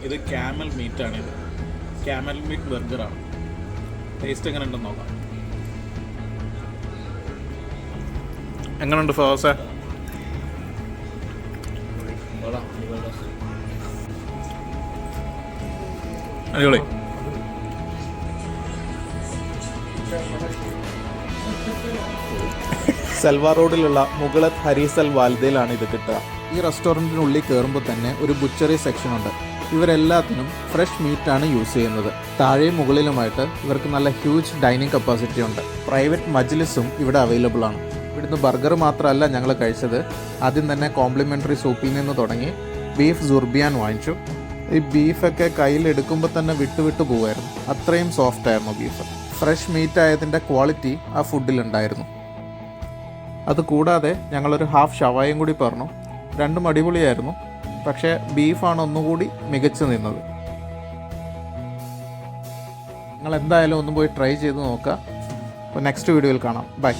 ഇത് ക്യാമൽ മീറ്റാണിത്. Camel meat ബർഗറാണ്. ടേസ്റ്റ് എങ്ങനെ ഉണ്ടെന്ന് നോക്കാം. എങ്ങനെയുണ്ട് ഫാസേ? അടിപൊളി. സൽവാർ റോഡിലുള്ള മുഗളത്ത് ഹരീസൽ വാൽദയിലാണ് ഇത് കിട്ടുക. ഈ റെസ്റ്റോറൻറ്റിനുള്ളിൽ കയറുമ്പോൾ തന്നെ ഒരു ബുച്ചറി സെക്ഷൻ ഉണ്ട്. ഇവരെല്ലാത്തിനും ഫ്രഷ് മീറ്റാണ് യൂസ് ചെയ്യുന്നത്. താഴെയും മുകളിലുമായിട്ട് ഇവർക്ക് നല്ല ഹ്യൂജ് ഡൈനിങ് കപ്പാസിറ്റി ഉണ്ട്. പ്രൈവറ്റ് മജ്ലിസും ഇവിടെ അവൈലബിൾ ആണ്. ഇവിടുന്ന് ബർഗർ മാത്രമല്ല ഞങ്ങൾ കഴിച്ചത്. ആദ്യം തന്നെ കോംപ്ലിമെൻ്ററി സൂപ്പിൽ നിന്ന് തുടങ്ങി ബീഫ് സുർബിയാൻ വാങ്ങിച്ചു. ഈ ബീഫൊക്കെ കയ്യിലെടുക്കുമ്പോൾ തന്നെ വിട്ടു പോകുമായിരുന്നു. അത്രയും സോഫ്റ്റ് ആയിരുന്നു ബീഫ്. ഫ്രഷ് മീറ്റ് ആയതിൻ്റെ ക്വാളിറ്റി ആ ഫുഡിലുണ്ടായിരുന്നു. അതുകൂടാതെ ഞങ്ങളൊരു ഹാഫ് ഷവായും കൂടി പറഞ്ഞു. രണ്ടും അടിപൊളിയായിരുന്നു. പക്ഷേ ബീഫാണ് ഒന്നുകൂടി മികച്ചു നിന്നത്. നിങ്ങൾ എന്തായാലും ഒന്ന് പോയി ട്രൈ ചെയ്ത് നോക്കുക. അപ്പോൾ നെക്സ്റ്റ് വീഡിയോയിൽ കാണാം. ബൈ.